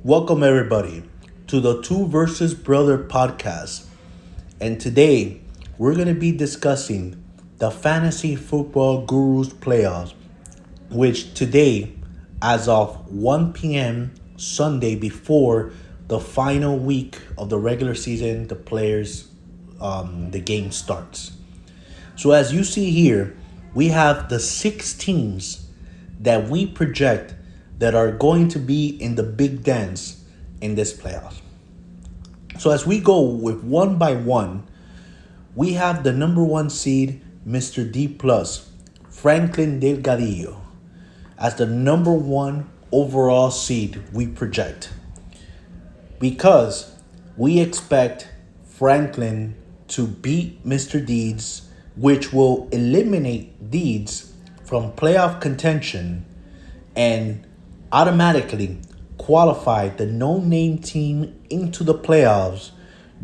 Welcome, everybody, to the Two Versus Brother podcast. And today, we're going to be discussing the Fantasy Football Gurus playoffs, which today, as of 1 p.m. Sunday, before the final week of the regular season, the game starts. So, as you see here, we have the six teams that we project that are going to be in the big dance in this playoff. So as we go with one by one, we have the number one seed, Mr. D plus, Franklin Delgadillo, as the number one overall seed we project. Because we expect Franklin to beat Mr. Deeds, which will eliminate Deeds from playoff contention and automatically qualify the no-name team into the playoffs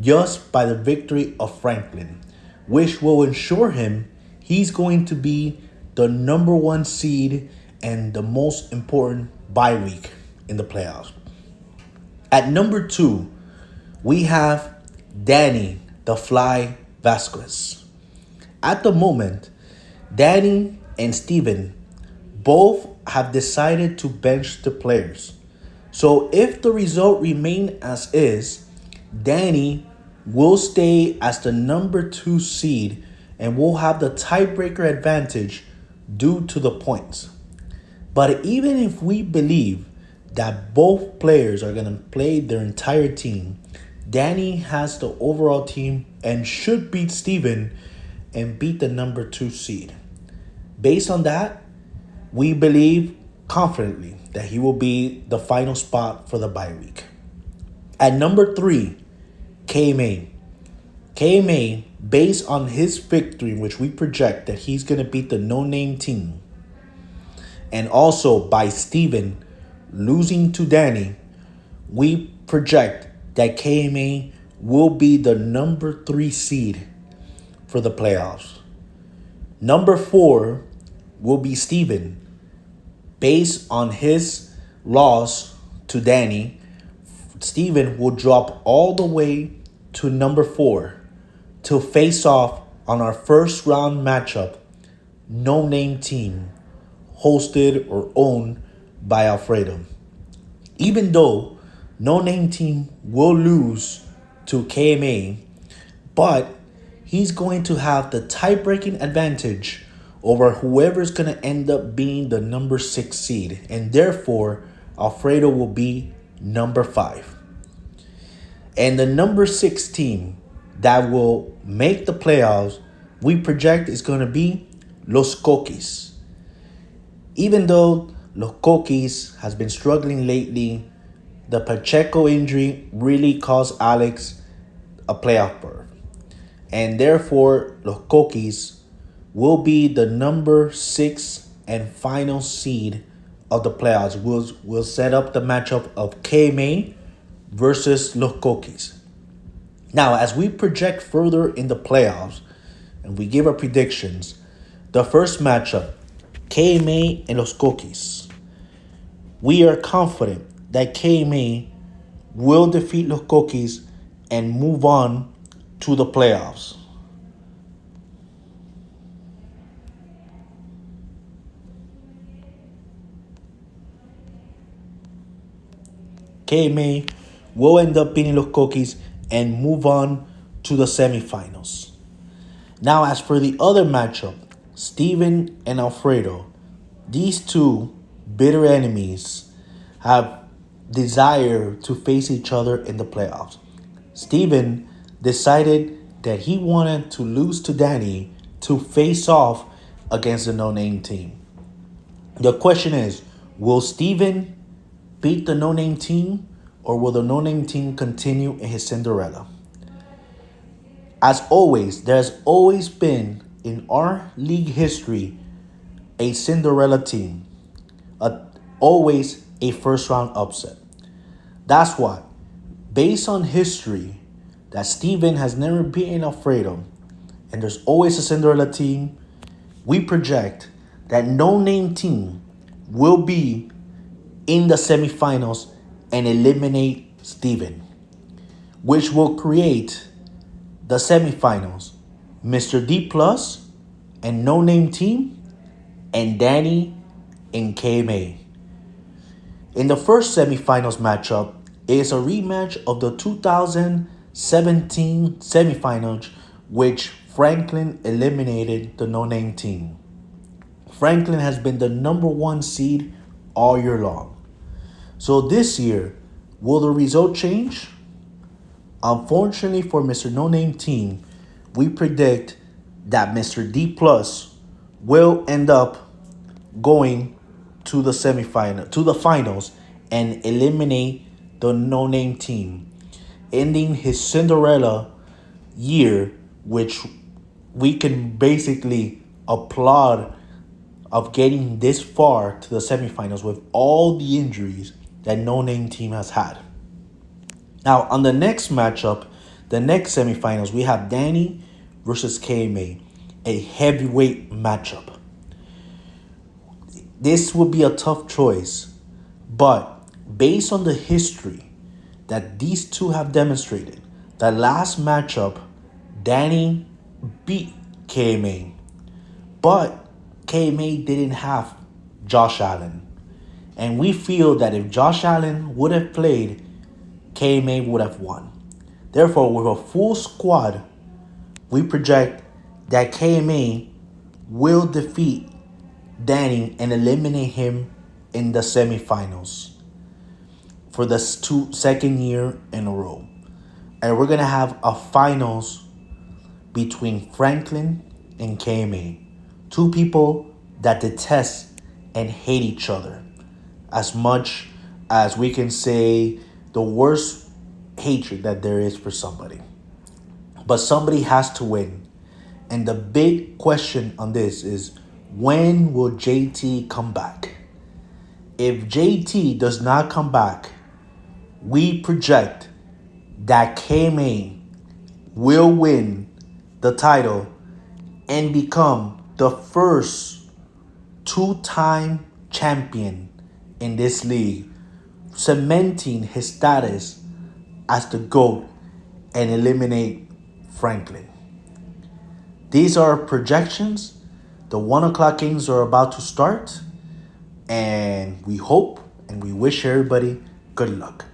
just by the victory of Franklin, which will ensure him he's going to be the number one seed and the most important bye week in the playoffs. At number two, we have Danny the Fly Vasquez. At the moment, Danny and Steven both have decided to bench the players. So if the result remain as is, Danny will stay as the number two seed and will have the tiebreaker advantage due to the points. But even if we believe that both players are going to play their entire team, Danny has the overall team and should beat Steven and beat the number two seed. Based on that, we believe confidently that he will be the final spot for the bye week. At number three, KMA. KMA, based on his victory, which we project that he's going to beat the no-name team, and also by Steven losing to Danny, we project that KMA will be the number three seed for the playoffs. Number four will be Steven. Based on his loss to Danny, Steven will drop all the way to number four to face off on our first round matchup, no name team, hosted or owned by Alfredo. Even though no name team will lose to KMA, but he's going to have the tie-breaking advantage over whoever's going to end up being the number six seed. And therefore, Alfredo will be number five. And the number six team that will make the playoffs, we project is going to be Los Coquis. Even though Los Coquis has been struggling lately, the Pacheco injury really caused Alex a playoff berth. And therefore, Los Coquis will be the number six and final seed of the playoffs. We'll set up the matchup of KMA versus Los Coquis. Now, as we project further in the playoffs and we give our predictions, the first matchup, KMA and Los Coquis, we are confident that KMA will defeat Los Coquis and move on to the playoffs. KMA will end up beating Los Coquis and move on to the semifinals. Now, as for the other matchup, Steven and Alfredo, these two bitter enemies have desire to face each other in the playoffs. Steven decided that he wanted to lose to Danny to face off against the no-name team. The question is, will Steven beat the no-name team, or will the no-name team continue in his Cinderella? As always, there's always been in our league history a Cinderella team, always a first round upset. That's why, based on history, that Steven has never beaten Alfredo, and there's always a Cinderella team, we project that no-name team will be in the semifinals and eliminate Steven, which will create the semifinals. Mr. D Plus and No Name Team, and Danny and KMA. In the first semifinals matchup, it is a rematch of the 2017 semifinals, which Franklin eliminated the No Name Team. Franklin has been the number one seed all year long. So this year, will the result change? Unfortunately for Mr. No Name Team, we predict that Mr. D Plus will end up going to the finals, and eliminate the No Name Team, ending his Cinderella year, which we can basically applaud of getting this far to the semifinals with all the injuries that No Name Team has had. Now, on the next matchup, the next semifinals, we have Danny versus KMA, a heavyweight matchup. This would be a tough choice, but based on the history that these two have demonstrated, the last matchup, Danny beat KMA, but KMA didn't have Josh Allen. And we feel that if Josh Allen would have played, KMA would have won. Therefore, with a full squad, we project that KMA will defeat Danny and eliminate him in the semifinals for the second year in a row. And we're going to have a finals between Franklin and KMA. Two people that detest and hate each other as much as we can say the worst hatred that there is for somebody. But somebody has to win. And the big question on this is, when will JT come back? If JT does not come back, we project that KMA will win the title and become the first two-time champion in this league, cementing his status as the GOAT and eliminate Franklin. These are projections. The 1 o'clock games are about to start, and we hope and we wish everybody good luck.